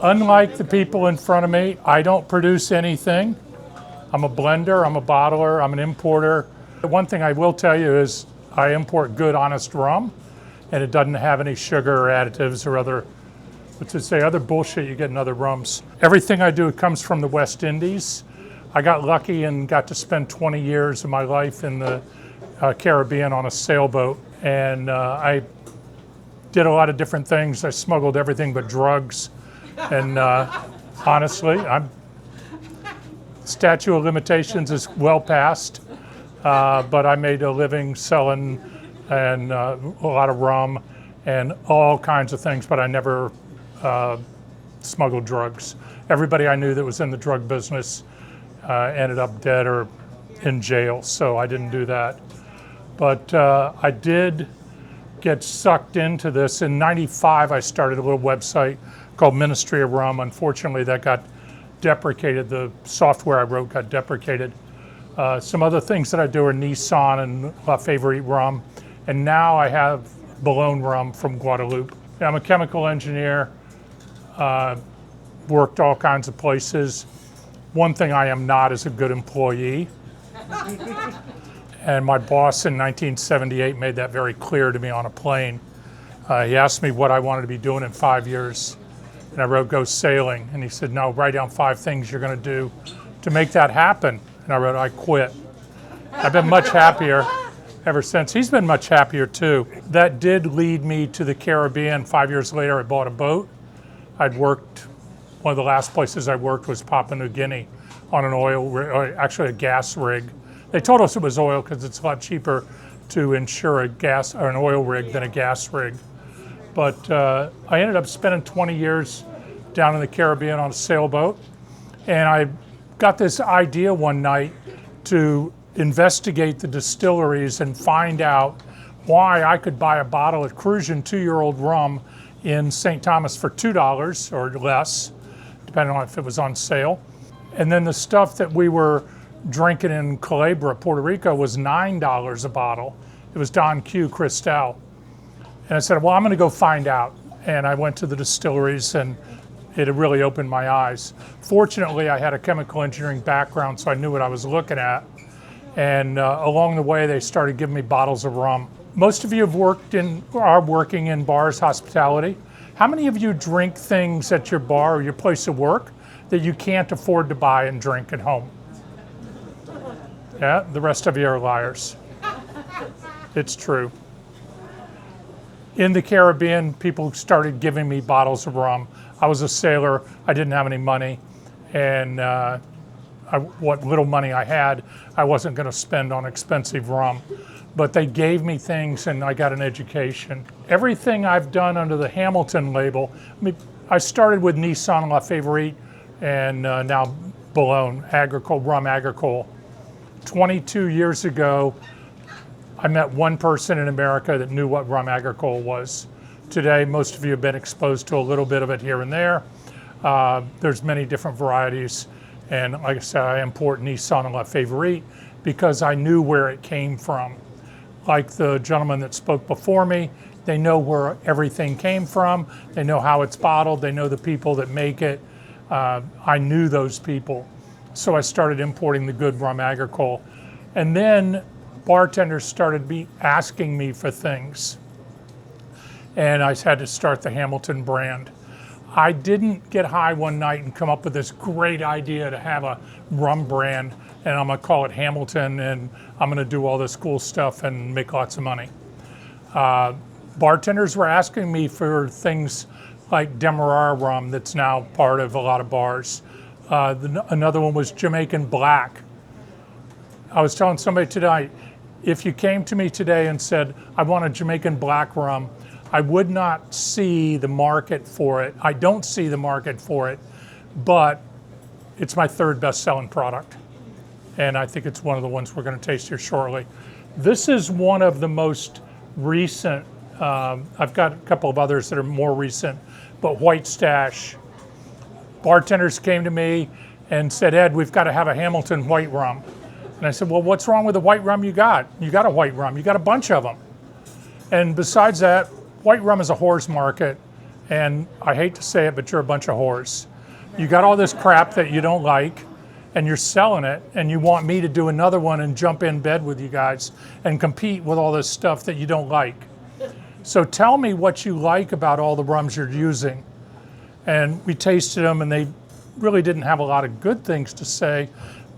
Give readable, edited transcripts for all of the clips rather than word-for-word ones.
Unlike the people in front of me, I don't produce anything. I'm a blender, I'm a bottler, I'm an importer. The one thing I will tell you is I import good, honest rum, and it doesn't have any sugar or additives or other bullshit you get in other rums. Everything I do comes from the West Indies. I got lucky and got to spend 20 years of my life in the Caribbean on a sailboat, and I did a lot of different things. I smuggled everything but drugs, and honestly, statute of limitations is well past, but I made a living selling and a lot of rum and all kinds of things, but I never smuggled drugs. Everybody I knew that was in the drug business ended up dead or in jail, so I didn't do that. But I did get sucked into this. In '95, I started a little website called Ministry of Rum. Unfortunately, that got deprecated. The software I wrote got deprecated. Some other things that I do are Nissan and La Favorite Rum. And now I have Bologna rum from Guadeloupe. I'm a chemical engineer, worked all kinds of places. One thing I am not is a good employee. And my boss in 1978 made that very clear to me on a plane. He asked me what I wanted to be doing in 5 years. And I wrote, go sailing. And he said, no, write down 5 things you're gonna do to make that happen. And I wrote, I quit. I've been much happier ever since. He's been much happier too. That did lead me to the Caribbean. 5 years later, I bought a boat. I'd worked, one of the last places I worked was Papua New Guinea on an oil rig, or actually a gas rig. They told us it was oil because it's a lot cheaper to insure a gas or an oil rig than a gas rig. But I ended up spending 20 years down in the Caribbean on a sailboat. And I got this idea one night to investigate the distilleries and find out why I could buy a bottle of Crucian 2-year-old rum in St. Thomas for $2 or less, depending on if it was on sale. And then the stuff that we were drinking in Culebra, Puerto Rico, was $9 a bottle. It was Don Q Cristal. And I said, well, I'm gonna go find out. And I went to the distilleries and it had really opened my eyes. Fortunately, I had a chemical engineering background, so I knew what I was looking at. And along the way, they started giving me bottles of rum. Most of you are working in bars, hospitality. How many of you drink things at your bar or your place of work that you can't afford to buy and drink at home? Yeah, the rest of you are liars. It's true. In the Caribbean, people started giving me bottles of rum. I was a sailor, I didn't have any money, and what little money I had, I wasn't gonna spend on expensive rum. But they gave me things and I got an education. Everything I've done under the Hamilton label, I started with Nissan La Favorite and now Bologna, rum agricole. 22 years ago, I met one person in America that knew what rum agricole was. Today, most of you have been exposed to a little bit of it here and there. There's many different varieties. And like I said, I import Nissan and La Favorite because I knew where it came from. Like the gentleman that spoke before me, they know where everything came from. They know how it's bottled. They know the people that make it. I knew those people. So I started importing the good rum agricole. And then bartenders started asking me for things. And I had to start the Hamilton brand. I didn't get high one night and come up with this great idea to have a rum brand, and I'm gonna call it Hamilton, and I'm gonna do all this cool stuff and make lots of money. Bartenders were asking me for things like Demerara rum that's now part of a lot of bars. Another one was Jamaican Black. I was telling somebody tonight, if you came to me today and said, I want a Jamaican Black rum, I would not see the market for it. I don't see the market for it, but it's my 3rd best-selling product. And I think it's one of the ones we're gonna taste here shortly. This is one of the most recent, I've got a couple of others that are more recent, but White Stash. Bartenders came to me and said, Ed, we've got to have a Hamilton white rum. And I said, well, what's wrong with the white rum you got? You got a white rum, you got a bunch of them. And besides that, white rum is a whore's market. And I hate to say it, but you're a bunch of whores. You got all this crap that you don't like, and you're selling it, and you want me to do another one and jump in bed with you guys and compete with all this stuff that you don't like. So tell me what you like about all the rums you're using. And we tasted them, and they really didn't have a lot of good things to say,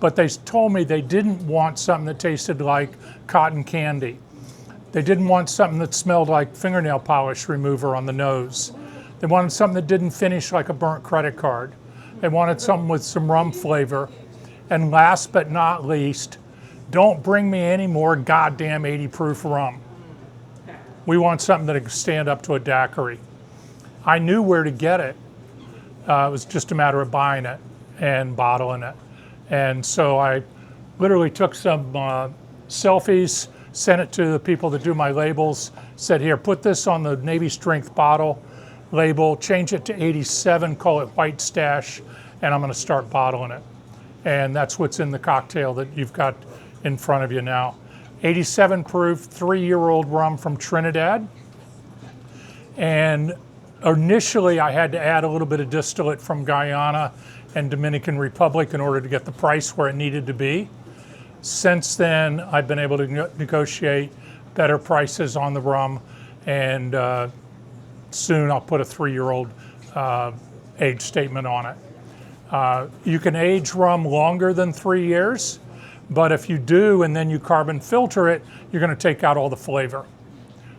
but they told me they didn't want something that tasted like cotton candy. They didn't want something that smelled like fingernail polish remover on the nose. They wanted something that didn't finish like a burnt credit card. They wanted something with some rum flavor. And last but not least, don't bring me any more goddamn 80 proof rum. We want something that can stand up to a daiquiri. I knew where to get it. It was just a matter of buying it and bottling it. And so I literally took some selfies, sent it to the people that do my labels, said, here, put this on the Navy strength bottle label, change it to 87, call it White Stash, and I'm gonna start bottling it. And that's what's in the cocktail that you've got in front of you now. 87 proof, 3-year-old rum from Trinidad. And initially I had to add a little bit of distillate from Guyana and Dominican Republic in order to get the price where it needed to be. Since then, I've been able to negotiate better prices on the rum, and soon I'll put a 3-year-old age statement on it. You can age rum longer than 3 years, but if you do and then you carbon filter it, you're gonna take out all the flavor.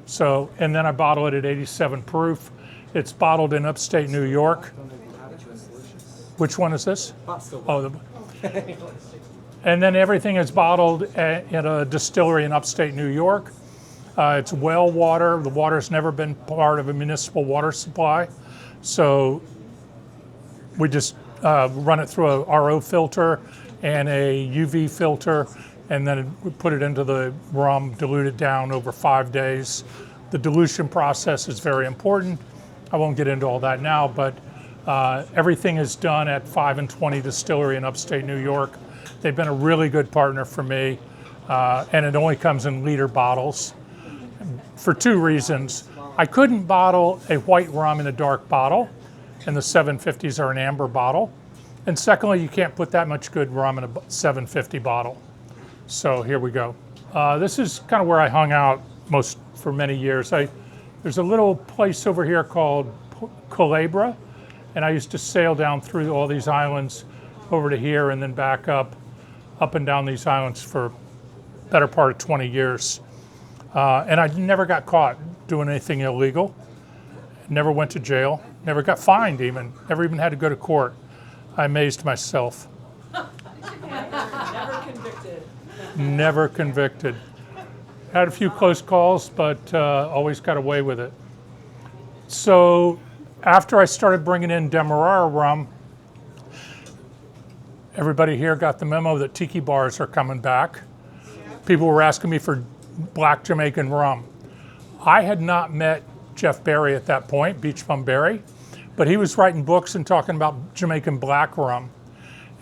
So, and then I bottle it at 87 proof. It's bottled in upstate New York. Which one is this? Oh, and then everything is bottled in a distillery in upstate New York. It's well water. The water's never been part of a municipal water supply. So we just run it through a RO filter and a UV filter, and then we put it into the rum, dilute it down over 5 days. The dilution process is very important. I won't get into all that now, but everything is done at 5 and 20 Distillery in upstate New York. They've been a really good partner for me, and it only comes in liter bottles for 2 reasons. I couldn't bottle a white rum in a dark bottle, and the 750s are an amber bottle. And secondly, you can't put that much good rum in a 750 bottle. So here we go. This is kind of where I hung out for many years. There's a little place over here called Culebra, and I used to sail down through all these islands over to here and then back up and down these islands for the better part of 20 years. And I never got caught doing anything illegal, never went to jail, never got fined even, never even had to go to court. I amazed myself. Never convicted. Never convicted. Had a few close calls, but always got away with it. So after I started bringing in Demerara rum, everybody here got the memo that tiki bars are coming back. People were asking me for black Jamaican rum. I had not met Jeff Berry at that point, Beach Bum Berry, but he was writing books and talking about Jamaican black rum.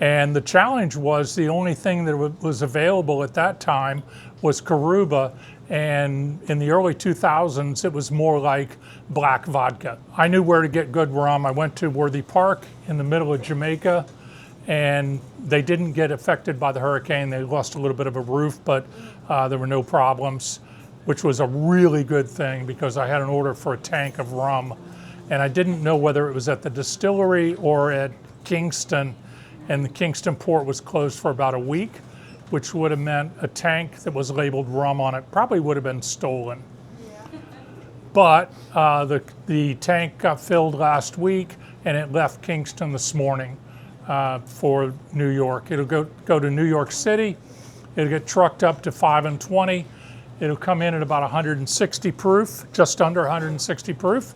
And the challenge was the only thing that was available at that time was Karuba, and in the early 2000s, it was more like black vodka. I knew where to get good rum. I went to Worthy Park in the middle of Jamaica, and they didn't get affected by the hurricane. They lost a little bit of a roof, but there were no problems, which was a really good thing because I had an order for a tank of rum, and I didn't know whether it was at the distillery or at Kingston, and the Kingston port was closed for about a week, which would have meant a tank that was labeled rum on it probably would have been stolen. But the tank got filled last week, and it left Kingston this morning for New York. It'll go to New York City. It'll get trucked up to 5 and 20. It'll come in at about 160 proof, just under 160 proof,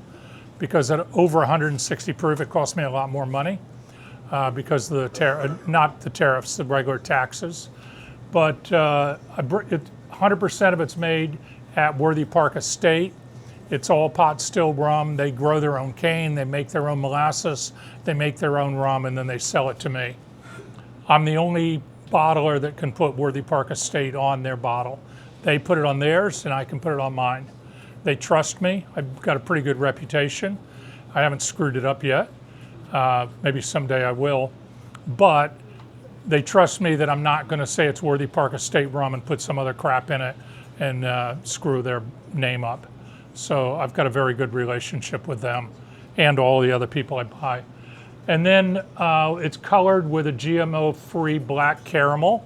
because at over 160 proof, it costs me a lot more money because of the not the tariffs, the regular taxes. But 100% of it's made at Worthy Park Estate. It's all pot still rum. They grow their own cane, they make their own molasses, they make their own rum, and then they sell it to me. I'm the only bottler that can put Worthy Park Estate on their bottle. They put it on theirs, and I can put it on mine. They trust me. I've got a pretty good reputation. I haven't screwed it up yet. Maybe someday I will. But they trust me that I'm not going to say it's Worthy Park Estate rum and put some other crap in it and screw their name up. So I've got a very good relationship with them and all the other people I buy. And then it's colored with a GMO-free black caramel.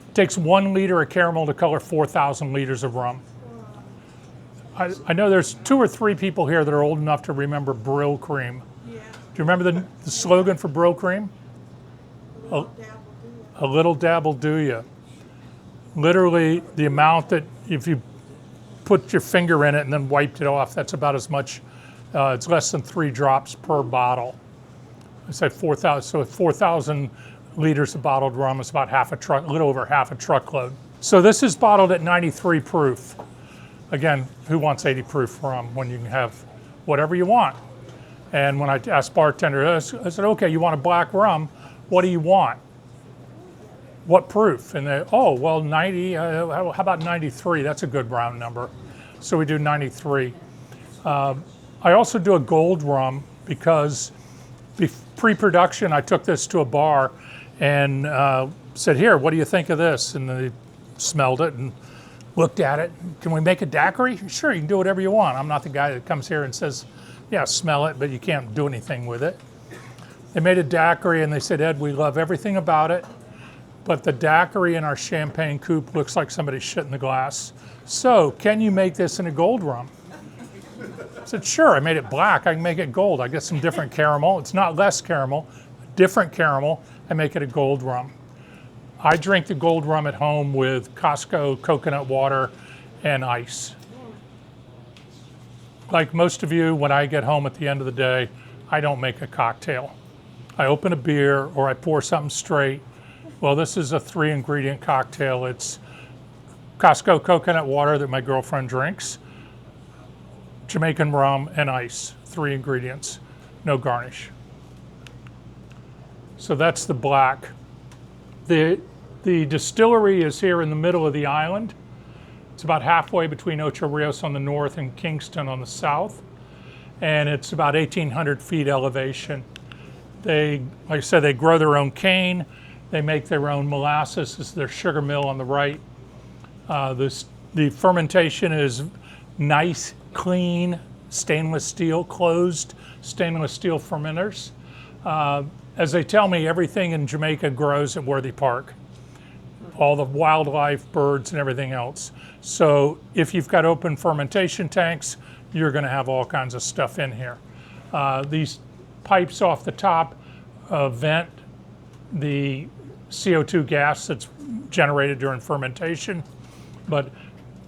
It takes 1 liter of caramel to color 4,000 liters of rum. I know there's 2 or 3 people here that are old enough to remember Brill Cream. Yeah. Do you remember the slogan for Brill Cream? A little dab will do ya. Literally, the amount that if you put your finger in it and then wiped it off, that's about as much. It's less than 3 drops per bottle. I say 4,000. So 4,000 liters of bottled rum is about a little over half a truckload. So this is bottled at 93 proof. Again, who wants 80 proof rum when you can have whatever you want? And when I asked bartender, I said, okay, you want a black rum? What do you want? What proof? And they, oh, well, 90, how about 93? That's a good round number. So we do 93. I also do a gold rum because pre-production, I took this to a bar and said, here, what do you think of this? And they smelled it and looked at it. Can we make a daiquiri? Sure, you can do whatever you want. I'm not the guy that comes here and says, yeah, smell it, but you can't do anything with it. They made a daiquiri and they said, Ed, we love everything about it, but the daiquiri in our champagne coupe looks like somebody shit in the glass. So can you make this in a gold rum? I said, sure, I made it black, I can make it gold. I get some different caramel. It's not less caramel, different caramel. I make it a gold rum. I drink the gold rum at home with Costco coconut water and ice. Like most of you, when I get home at the end of the day, I don't make a cocktail. I open a beer or I pour something straight. Well, this is a 3-ingredient cocktail. It's Costco coconut water that my girlfriend drinks, Jamaican rum, and ice. 3 ingredients, no garnish. So that's the black. The distillery is here in the middle of the island. It's about halfway between Ocho Rios on the north and Kingston on the south. And it's about 1,800 feet elevation. They, like I said, they grow their own cane. They make their own molasses. This is their sugar mill on the right. The fermentation is nice, clean, stainless steel, closed stainless steel fermenters. As they tell me, everything in Jamaica grows at Worthy Park. All the wildlife, birds, and everything else. So if you've got open fermentation tanks, you're gonna have all kinds of stuff in here. These pipes off the top vent the CO2 gas that's generated during fermentation, but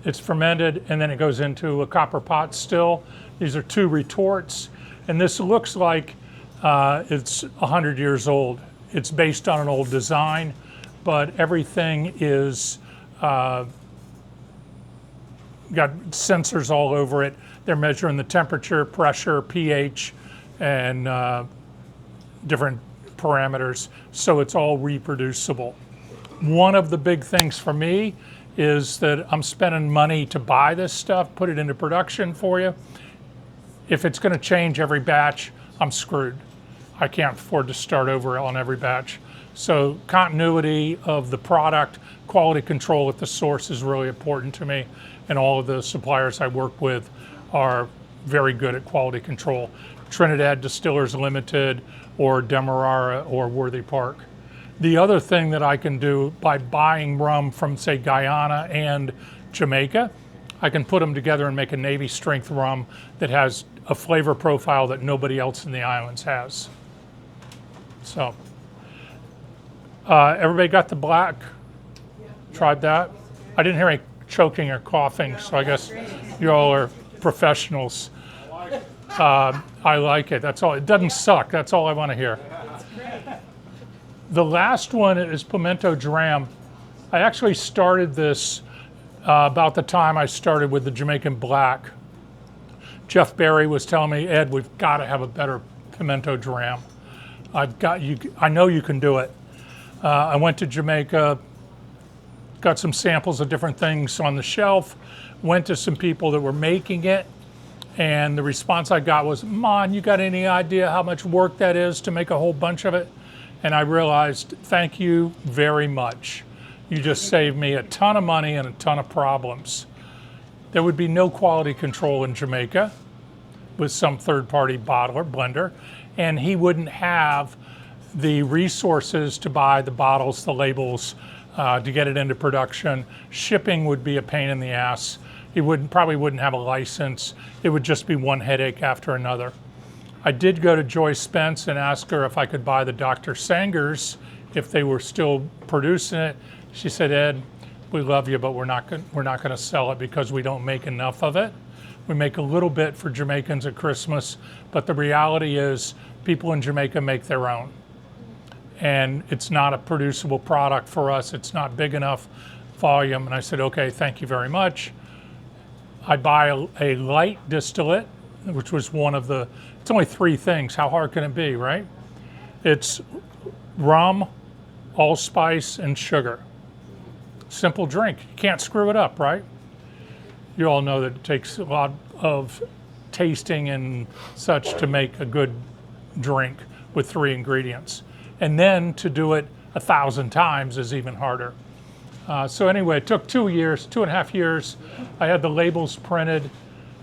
it's fermented and then it goes into a copper pot still. These are 2 retorts, and this looks like it's 100 years old. It's based on an old design, but everything is got sensors all over it. They're measuring the temperature, pressure, pH, and different parameters, so it's all reproducible. One of the big things for me is that I'm spending money to buy this stuff, put it into production for you. If it's going to change every batch, I'm screwed. I can't afford to start over on every batch. So continuity of the product, quality control at the source is really important to me, and all of the suppliers I work with are very good at quality control. Trinidad Distillers Limited or Demerara or Worthy Park. The other thing that I can do by buying rum from, say, Guyana and Jamaica, I can put them together and make a Navy strength rum that has a flavor profile that nobody else in the islands has. So, everybody got the black? Tried that? I didn't hear any choking or coughing, so I guess you all are professionals. I like it. That's all. It doesn't suck. That's all I want to hear. The last one is pimento dram. I actually started this about the time I started with the Jamaican black. Jeff Berry was telling me, Ed, we've got to have a better pimento dram. I know you can do it. I went to Jamaica, got some samples of different things on the shelf, went to some people that were making it, And the response I got was, "Mon, you got any idea how much work that is to make a whole bunch of it?" And I realized, thank you very much. You just saved me a ton of money and a ton of problems. There would be no quality control in Jamaica with some third-party bottler, blender, and he wouldn't have the resources to buy the bottles, the labels, to get it into production. Shipping would be a pain in the ass. He probably wouldn't have a license. It would just be one headache after another. I did go to Joy Spence and ask her if I could buy the Dr. Sangers if they were still producing it. She said, "Ed, we love you, but we're not going to sell it because we don't make enough of it. We make a little bit for Jamaicans at Christmas, but the reality is people in Jamaica make their own. And it's not a producible product for us. It's not big enough volume." And I said, "Okay, thank you very much." I buy a light distillate, which was it's only 3 things. How hard can it be, right? It's rum, allspice, and sugar. Simple drink. You can't screw it up, right? You all know that it takes a lot of tasting and such to make a good drink with 3 ingredients. And then to do it 1,000 times is even harder. So anyway, it took 2.5 years. I had the labels printed.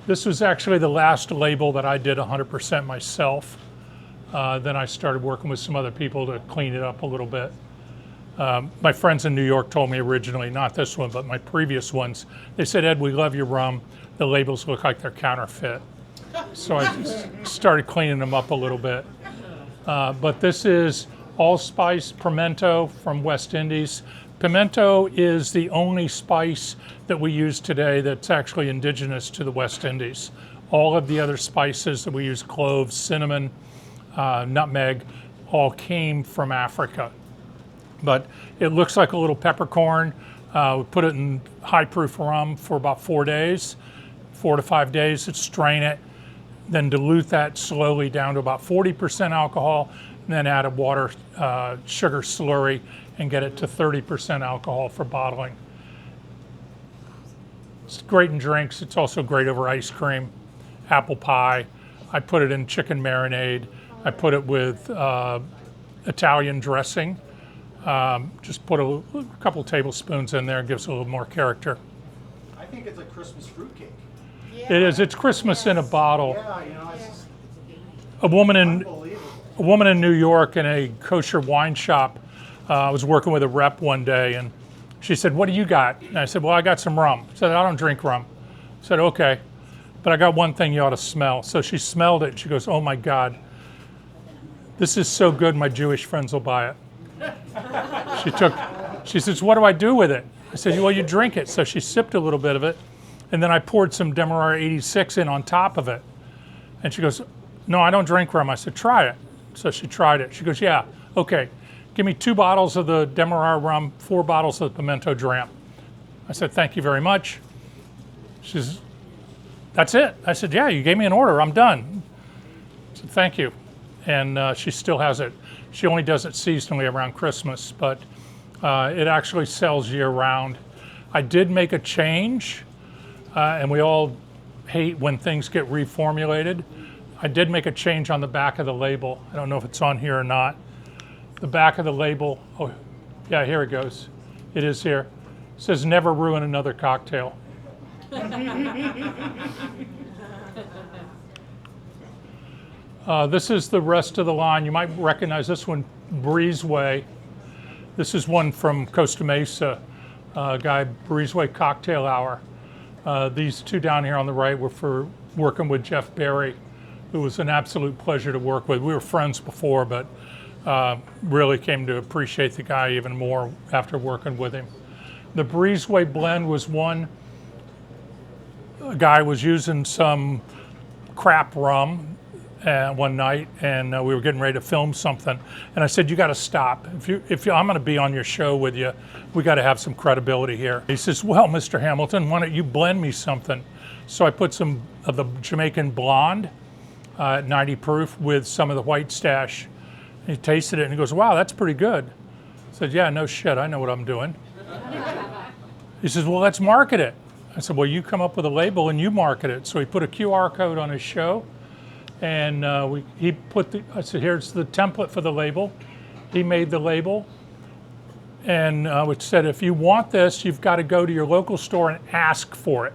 This was actually the last label that I did 100% myself. Then I started working with some other people to clean it up a little bit. My friends in New York told me originally, not this one, but my previous ones, they said, "Ed, we love your rum. The labels look like they're counterfeit." So I started cleaning them up a little bit. But this is allspice pimento from West Indies. Pimento is the only spice that we use today that's actually indigenous to the West Indies. All of the other spices that we use, cloves, cinnamon, nutmeg, all came from Africa. But it looks like a little peppercorn. We put it in high-proof rum for about 4 days, 4 to 5 days, strain it, then dilute that slowly down to about 40% alcohol, and then add a water sugar slurry and get it to 30% alcohol for bottling. It's great in drinks. It's also great over ice cream, apple pie. I put it in chicken marinade. I put it with Italian dressing. Just put a couple tablespoons in there. It gives it a little more character. I think it's a Christmas fruitcake. Yeah. It is. It's Christmas in a bottle. Yeah, you know, it's A woman in New York in a kosher wine shop. I was working with a rep one day, and she said, "What do you got?" And I said, "Well, I got some rum." I said, "I don't drink rum." I said, "Okay, but I got one thing you ought to smell." So she smelled it. She goes, "Oh my God, this is so good. My Jewish friends will buy it." She says, "What do I do with it?" I said, "Well, you drink it." So she sipped a little bit of it, and then I poured some Demerara 86 in on top of it. And she goes, "No, I don't drink rum." I said, "Try it." So she tried it. She goes, "Yeah, okay. Give me 2 bottles of the Demerara rum, 4 bottles of the Pimento Dram." I said, "Thank you very much." She says, "That's it." I said, "Yeah, you gave me an order. I'm done." I said, "Thank you." And she still has it. She only does it seasonally around Christmas, but it actually sells year round. I did make a change, and we all hate when things get reformulated. I did make a change on the back of the label. I don't know if it's on here or not. The back of the label, oh, yeah, here it goes. It is here. It says, "Never ruin another cocktail." This is the rest of the line. You might recognize this one, Breezeway. This is one from Costa Mesa, guy, Breezeway Cocktail Hour. These 2 down here on the right were for working with Jeff Berry, who was an absolute pleasure to work with. We were friends before, but really came to appreciate the guy even more after working with him. The Breezeway blend was one. A guy was using some crap rum one night, and we were getting ready to film something. And I said, "You got to stop. If I'm going to be on your show with you, we got to have some credibility here." He says, "Well, Mr. Hamilton, why don't you blend me something?" So I put some of the Jamaican Blonde at 90 proof with some of the White Stash. He tasted it and he goes, "Wow, that's pretty good." I said, "Yeah, no shit, I know what I'm doing." He says, "Well, let's market it." I said, well, you come up with a label and you market it. So he put a QR code on his show, and I said, here's the template for the label. He made the label, and which said, if you want this, you've got to go to your local store and ask for it.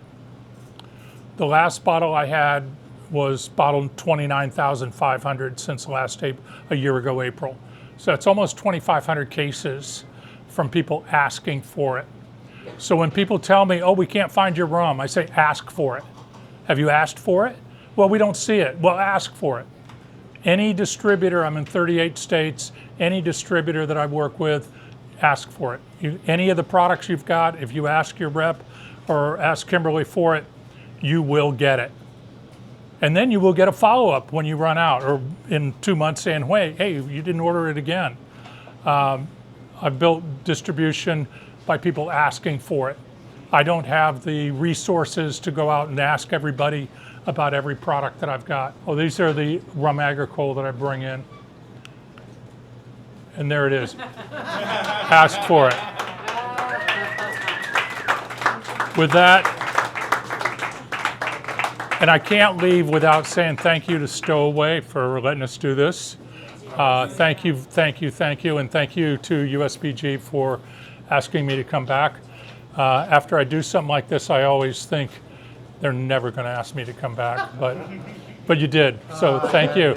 The last bottle I had was bottled 29,500 since a year ago, April. So it's almost 2,500 cases from people asking for it. So when people tell me, oh, we can't find your rum, I say, ask for it. Have you asked for it? Well, we don't see it. Well, ask for it. Any distributor, I'm in 38 states, any distributor that I work with, ask for it. Any of the products you've got, if you ask your rep or ask Kimberly for it, you will get it. And then you will get a follow-up when you run out, or in 2 months saying, hey, you didn't order it again. I've built distribution by people asking for it. I don't have the resources to go out and ask everybody about every product that I've got. Oh, these are the rum agricole that I bring in. And there it is. Ask for it. With that, and I can't leave without saying thank you to Stowaway for letting us do this. Thank you, and thank you to USBG for asking me to come back. After I do something like this, I always think they're never going to ask me to come back, but you did, so thank you.